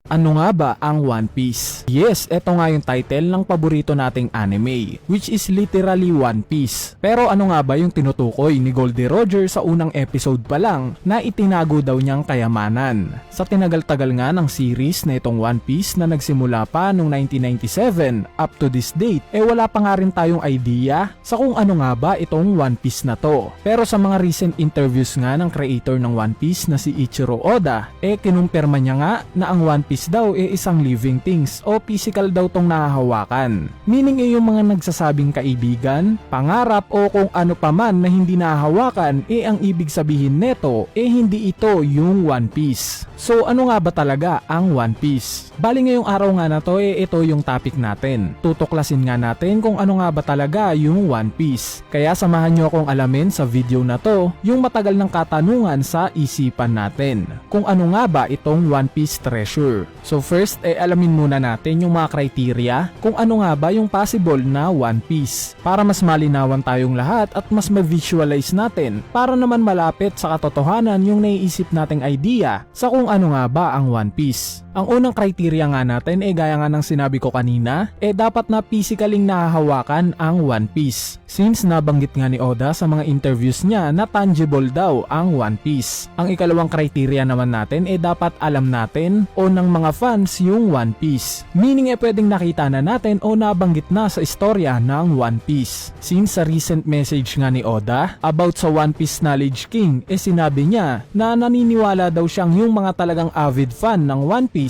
Ano nga ba ang One Piece? Yes, eto nga yung title ng paborito nating anime, which is literally One Piece. Pero ano nga ba yung tinutukoy ni Goldie Roger sa unang episode pa lang na itinago daw niyang kayamanan? Sa tinagal-tagal nga ng series na itong One Piece na nagsimula pa noong 1997 up to this date, wala pa nga rin tayong idea sa kung ano nga ba itong One Piece na to. Pero sa mga recent interviews nga ng creator ng One Piece na si Ichiro Oda, kinumpirma niya nga na ang One Piece daw isang living things o physical daw tong nahahawakan. Meaning yung mga nagsasabing kaibigan, pangarap o kung ano pa man na hindi nahahawakan, ang ibig sabihin neto hindi ito yung One Piece. So ano nga ba talaga ang One Piece? Bali ngayong araw nga na to ito yung topic natin. Tutuklasin nga natin kung ano nga ba talaga yung One Piece. Kaya samahan nyo akong alamin sa video na to yung matagal ng katanungan sa isipan natin. Kung ano nga ba itong One Piece treasure. So first alamin muna natin yung mga criteria kung ano nga ba yung possible na One Piece para mas malinawan tayong lahat at mas ma-visualize natin para naman malapit sa katotohanan yung naiisip nating idea sa kung ano nga ba ang One Piece. Ang unang criteria nga natin gaya nga ng sinabi ko kanina, dapat na physically nahahawakan ang One Piece. Since nabanggit nga ni Oda sa mga interviews niya na tangible daw ang One Piece. Ang ikalawang criteria naman natin dapat alam natin o ng mga fans yung One Piece. Meaning pwedeng nakita na natin o nabanggit na sa istorya ng One Piece. Since sa recent message nga ni Oda about sa One Piece Knowledge King, sinabi niya na naniniwala daw siyang yung mga talagang avid fan ng One Piece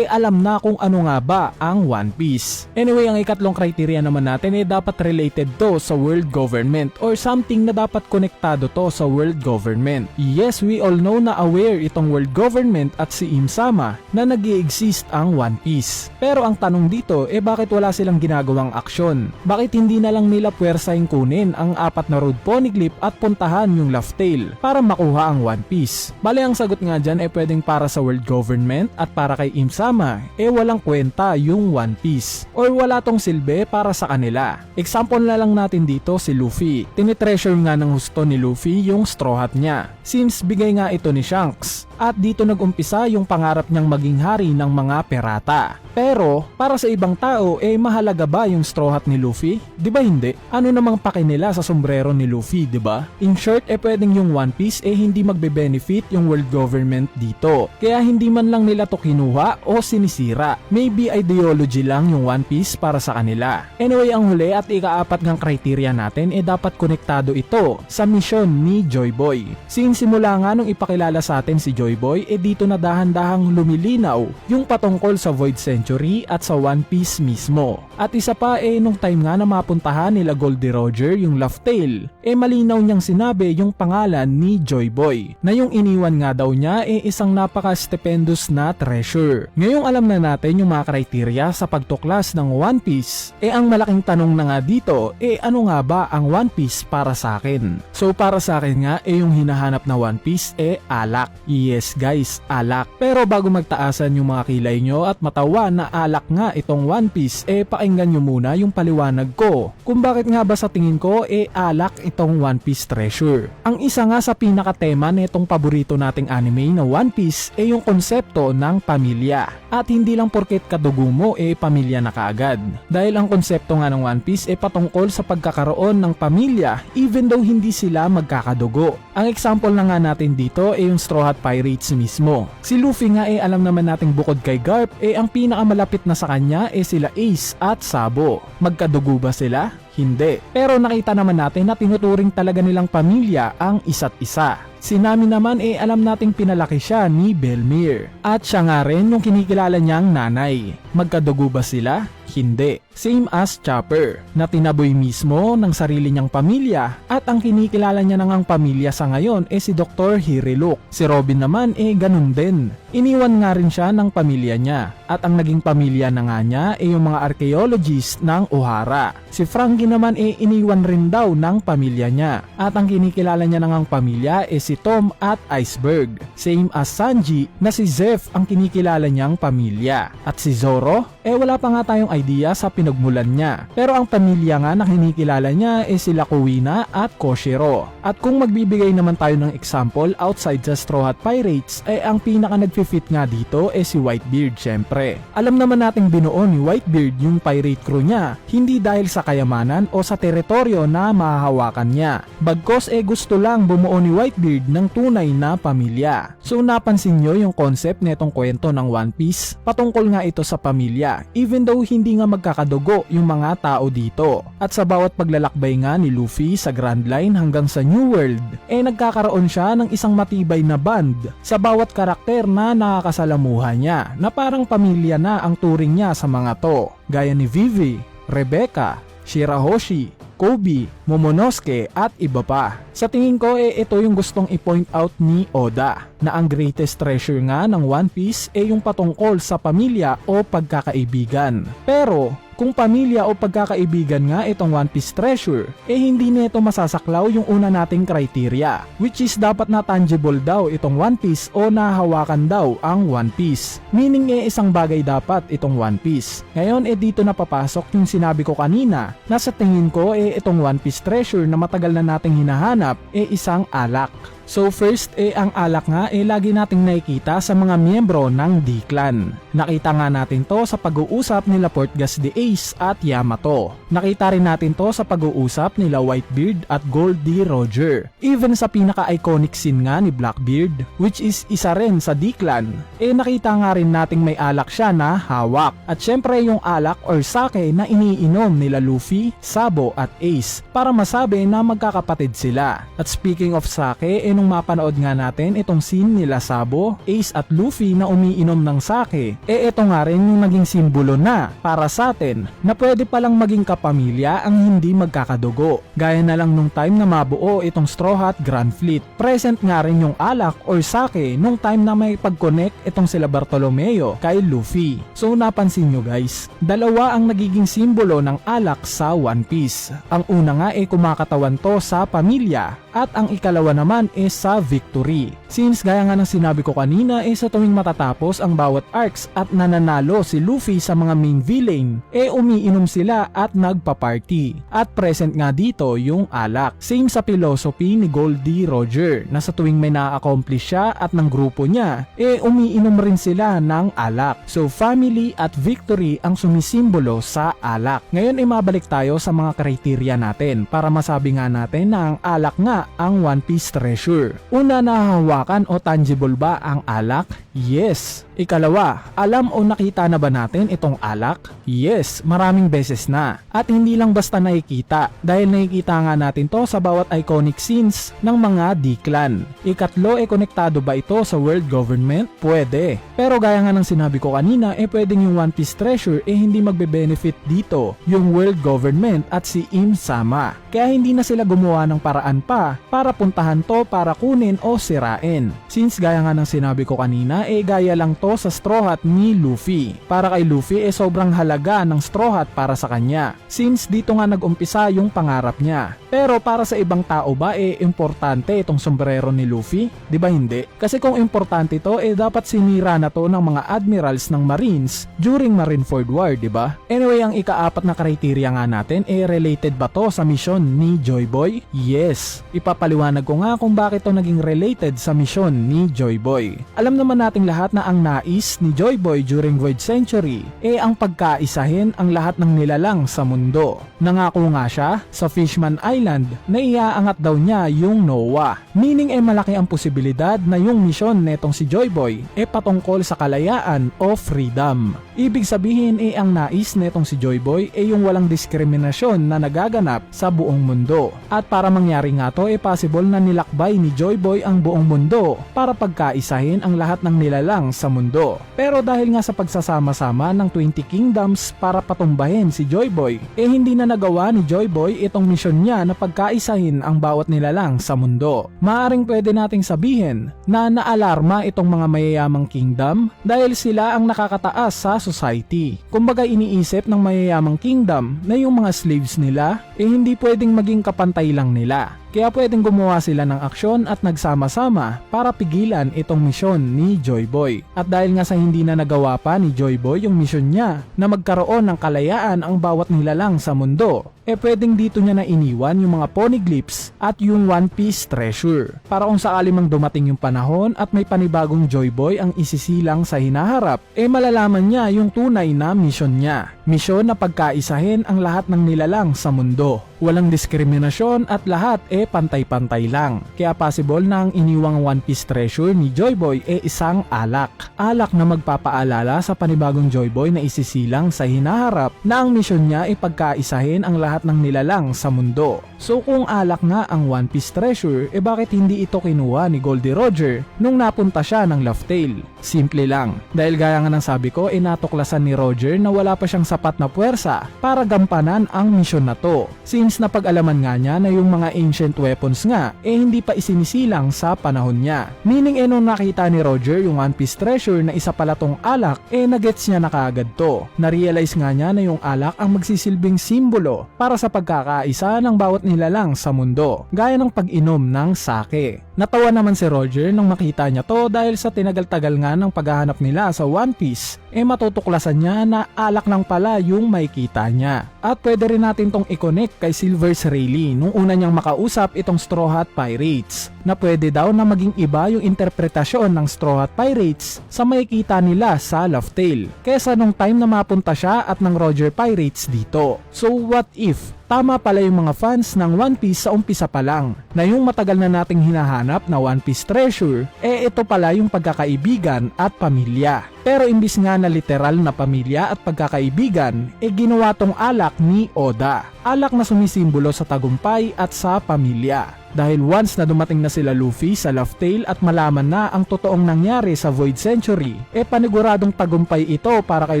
alam na kung ano nga ba ang One Piece. Anyway, ang ikatlong criteria naman natin dapat related to sa world government or something na dapat konektado to sa world government. Yes, we all know na aware itong world government at si Im-sama na nag-i-exist ang One Piece. Pero ang tanong dito bakit wala silang ginagawang aksyon? Bakit hindi na lang nila puwersahing kunin ang 4 na road poneglyph at puntahan yung Laugh Tale para makuha ang One Piece? Bale, ang sagot nga dyan pwedeng para sa world government at para kay Im-sama walang kwenta yung One Piece or wala tong silbi para sa kanila. Example na lang natin dito si Luffy. Tinitreasure nga ng husto ni Luffy yung straw hat niya since bigay nga ito ni Shanks. At dito nag-umpisa yung pangarap niyang maging hari ng mga pirata. Pero para sa ibang tao mahalaga ba yung straw hat ni Luffy? Di ba hindi? Ano namang pake nila sa sombrero ni Luffy, di ba? In short pwedeng yung One Piece hindi magbe-benefit yung world government dito. Kaya hindi man lang nila to kinuha o sinisira. Maybe ideology lang yung One Piece para sa kanila. Anyway, ang huli at ika-4 ng criteria natin dapat konektado ito sa mission ni Joy Boy. Since simula nga nung ipakilala sa atin si Joy Boy dito na dahan-dahang lumilinaw yung patungkol sa Void Century at sa One Piece mismo. At isa pa nung time nga na mapuntahan nila Goldie Roger yung Laugh Tale malinaw niyang sinabi yung pangalan ni Joy Boy na yung iniwan nga daw niya isang napaka-stupendous na treasure. Ngayong alam na natin yung mga criteria sa pagtuklas ng One Piece ang malaking tanong na nga dito ano nga ba ang One Piece para sa akin? So para sa akin nga yung hinahanap na One Piece alak. Yes guys, alak. Pero bago magtaasan yung mga kilay nyo at matawa na alak nga itong One Piece pakinggan nyo muna yung paliwanag ko kung bakit nga ba sa tingin ko alak itong One Piece treasure. Ang isa nga sa pinaka-tema nitong paborito nating anime na One Piece yung konsepto ng pamilya. At hindi lang porket kadugo mo pamilya na kaagad. Dahil ang konsepto nga ng One Piece patungkol sa pagkakaroon ng pamilya even though hindi sila magkakadugo. Ang example na nga natin dito yung Straw Hat Pirates mismo. Si Luffy nga alam naman nating bukod kay Garp ang pinakamalapit na sa kanya sila Ace at Sabo. Magkadugo ba sila? Hindi. Pero nakita naman natin na tinuturing talaga nilang pamilya ang isa't isa. Si Nami naman alam nating pinalaki siya ni Belmere. At siya nga rin nung kinikilala niyang nanay. Magkadugo ba sila? Hindi. Same as Chopper, na tinaboy mismo ng sarili niyang pamilya at ang kinikilala niya nang pamilya sa ngayon si Dr. Hiriluk. Si Robin naman ganun din. Iniwan nga rin siya ng pamilya niya at ang naging pamilya na nga niya yung mga archaeologists ng Ohara. Si Frankie naman iniwan rin daw ng pamilya niya at ang kinikilala niya nang pamilya si Tom at Iceberg. Same as Sanji na si Zeph ang kinikilala niyang pamilya. At si Zoro wala pa nga tayong idea sa pinagmulan niya. Pero ang pamilya nga na kinikilala niya sila Kuina at Koshiro. At kung magbibigay naman tayo ng example outside sa Straw Hat Pirates ang pinaka nagfi-fit nga dito si Whitebeard syempre. Alam naman nating binuo ni Whitebeard yung pirate crew niya hindi dahil sa kayamanan o sa teritoryo na mahahawakan niya. Bagkos gusto lang bumuo ni Whitebeard ng tunay na pamilya. So napansin nyo yung concept netong kwento ng One Piece? Patungkol nga ito sa pamilya even though hindi nga magkakadugo yung mga tao dito. At sa bawat paglalakbay nga ni Luffy sa Grand Line hanggang sa New World nagkakaroon siya ng isang matibay na band sa bawat karakter na nakakasalamuha niya na parang pamilya na ang turing niya sa mga to. Gaya ni Vivi, Rebecca, Shirahoshi, Kobe, Momonosuke at iba pa. Sa tingin ko ito yung gustong i-point out ni Oda na ang greatest treasure nga ng One Piece yung patungkol sa pamilya o pagkakaibigan. Pero kung pamilya o pagkakaibigan nga itong One Piece treasure, hindi nito masasaklaw yung una nating criteria, which is dapat na tangible daw itong One Piece o nahawakan daw ang One Piece. Meaning isang bagay dapat itong One Piece. Ngayon dito na papasok yung sinabi ko kanina na sa tingin ko itong One Piece treasure na matagal na nating hinahanap isang alak. So first ang alak nga lagi nating nakikita sa mga miyembro ng D-Clan. Nakita nga natin to sa pag-uusap nila Portgas de Ace at Yamato. Nakita rin natin to sa pag-uusap nila Whitebeard at Gold D. Roger. Even sa pinaka-iconic scene nga ni Blackbeard, which is isa rin sa D-Clan, nakita nga rin nating may alak siya na hawak. At syempre yung alak or sake na iniinom nila Luffy, Sabo at Ace para masabi na magkakapatid sila. At speaking of sake, nung mapanood nga natin itong scene nila Sabo, Ace at Luffy na umiinom ng sake, ito nga rin yung naging simbolo na para sa atin na pwede palang maging kapamilya ang hindi magkakadugo. Gaya na lang nung time na mabuo itong Straw Hat Grand Fleet. Present nga rin yung alak or sake nung time na may pag-connect itong sila Bartolomeo kay Luffy. So napansin nyo guys, dalawa ang nagiging simbolo ng alak sa One Piece. Ang una nga kumakatawan to sa pamilya at ang ikalawa naman sa victory. Since gaya nga ng sinabi ko kanina sa tuwing matatapos ang bawat arcs at nananalo si Luffy sa mga main villain, umiinom sila at nagpa-party. At present nga dito yung alak. Same sa philosophy ni Gold D. Roger na sa tuwing may na-accomplish siya at ng grupo niya, umiinom rin sila ng alak. So family at victory ang sumisimbolo sa alak. Ngayon mabalik tayo sa mga kriteria natin para masabi nga natin na ang alak nga ang One Piece treasure. Una, nahahawakan o tangible ba ang alak? Yes. Ikalawa, alam o nakita na ba natin itong alak? Yes, maraming beses na. At hindi lang basta nakikita, dahil nakikita nga natin to sa bawat iconic scenes ng mga D-Clan. Ikatlo, konektado ba ito sa world government? Pwede. Pero gaya nga ng sinabi ko kanina, pwedeng yung One Piece treasure hindi magbe-benefit dito, yung world government at si Im Sama. Kaya hindi na sila gumawa ng paraan pa para puntahan to para kunin o sirain. Since gaya nga ng sinabi ko kanina, gaya lang to sa Straw Hat ni Luffy. Para kay Luffy sobrang halaga ng Straw Hat para sa kanya. Since dito nga nag-umpisa yung pangarap niya. Pero para sa ibang tao ba importante itong sombrero ni Luffy? Di ba hindi? Kasi kung importante to dapat sinira na to ng mga admirals ng Marines during Marineford War, di ba? Anyway, ang ikaapat na criteria nga natin related ba to sa misyon ni Joy Boy? Yes. Ipapaliwanag ko nga kung bakit to naging related sa misyon ni Joy Boy. Alam naman nating lahat na ang nais ni Joy Boy during Void Century ang pagkaisahin ang lahat ng nilalang sa mundo. Nangako nga siya sa Fishman Island na iaangat daw niya yung Noah. Meaning malaki ang posibilidad na yung misyon netong si Joy Boy patungkol sa kalayaan o freedom. Ibig sabihin ang nais netong si Joy Boy yung walang diskriminasyon na nagaganap sa buong mundo. At para mangyari nga to possible na nilakbay ni Joy Boy ang buong mundo para pagkaisahin ang lahat ng nilalang sa mundo. Pero dahil nga sa pagsasama-sama ng 20 Kingdoms para patumbahin si Joy Boy, hindi na nagawa ni Joy Boy itong misyon niya na pagkaisahin ang bawat nilalang sa mundo. Maaring pwede nating sabihin na naalarma itong mga mayayamang kingdom dahil sila ang nakakataas sa society. Kumbaga iniisip ng mayayamang kingdom na yung mga slaves nila hindi pwedeng maging kapantay lang nila. Kaya pwedeng gumawa sila ng aksyon at nagsama-sama para pigilan itong misyon ni Joy Boy. At dahil nga sa hindi na nagawa pa ni Joy Boy yung misyon niya na magkaroon ng kalayaan ang bawat nilalang sa mundo, pwedeng dito niya na iniwan yung mga poneglyphs at yung One Piece treasure. Para kung sakali mang dumating yung panahon at may panibagong Joy Boy ang isisilang sa hinaharap, malalaman niya yung tunay na misyon niya. Misyon na pagkaisahin ang lahat ng nilalang sa mundo. Walang diskriminasyon at lahat pantay-pantay lang. Kaya possible na ang iniwang One Piece treasure ni Joy Boy isang alak. Alak na magpapaalala sa panibagong Joy Boy na isisilang sa hinaharap na ang misyon niya pagkaisahin ang lahat ng nilalang sa mundo. So kung alak nga ang One Piece treasure, bakit hindi ito kinuha ni Goldie Roger nung napunta siya ng Laugh Tale? Simple lang. Dahil gaya nga ng sabi ko, natuklasan ni Roger na wala pa siyang sapat na puwersa para gampanan ang misyon na to. Since napag-alaman nga niya na yung mga ancient weapons nga hindi pa isinisilang sa panahon niya. Meaning nung nakita ni Roger yung One Piece treasure na isa pala tong alak, nagets niya na kaagad to. Na-realize nga niya na yung alak ang magsisilbing simbolo para sa pagkakaisa ng bawat nilalang sa mundo, gaya ng pag-inom ng sake. Natawa naman si Roger nang makita niya to dahil sa tinagal-tagal nga ng paghahanap nila sa One Piece, matutuklasan niya na alak lang pala yung makikita niya. At pwede rin natin tong i-connect kay Silver's Rayleigh nung una niyang makausap itong Straw Hat Pirates, na pwede daw na maging iba yung interpretasyon ng Straw Hat Pirates sa makikita nila sa Laugh Tale kesa nung time na mapunta siya at ng Roger Pirates dito. So what if tama pala yung mga fans ng One Piece sa umpisa pa lang, na yung matagal na nating hinahanap na One Piece treasure, ito pala yung pagkakaibigan at pamilya. Pero imbis nga na literal na pamilya at pagkakaibigan, ginawa tong alak ni Oda. Alak na sumisimbolo sa tagumpay at sa pamilya. Dahil once na dumating na sila Luffy sa Laugh Tale at malaman na ang totoong nangyari sa Void Century, paniguradong tagumpay ito para kay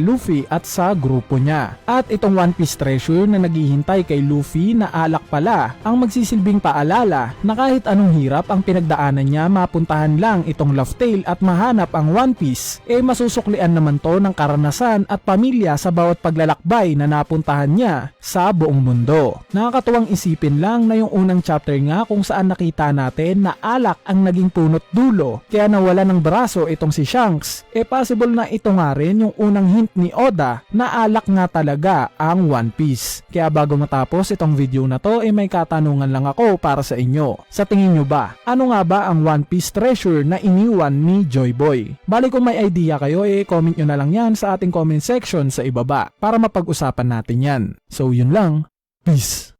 Luffy at sa grupo niya. At itong One Piece treasure na naghihintay kay Luffy na alak pala ang magsisilbing paalala na kahit anong hirap ang pinagdaanan niya, mapuntahan lang itong Laugh Tale at mahanap ang One Piece, masusuklian naman to ng karanasan at pamilya sa bawat paglalakbay na napuntahan niya sa buong mundo. Nakakatuwang isipin lang na yung unang chapter nga kung saan nakita natin na alak ang naging punot dulo kaya nawala ng braso itong si Shanks, possible na ito nga rin yung unang hint ni Oda na alak nga talaga ang One Piece. Kaya bago matapos itong video na to, may katanungan lang ako para sa inyo. Sa tingin nyo ba, ano nga ba ang One Piece treasure na iniwan ni Joy Boy? Bali kung may idea kayo, comment nyo na lang yan sa ating comment section sa ibaba para mapag-usapan natin yan. So yun lang, peace!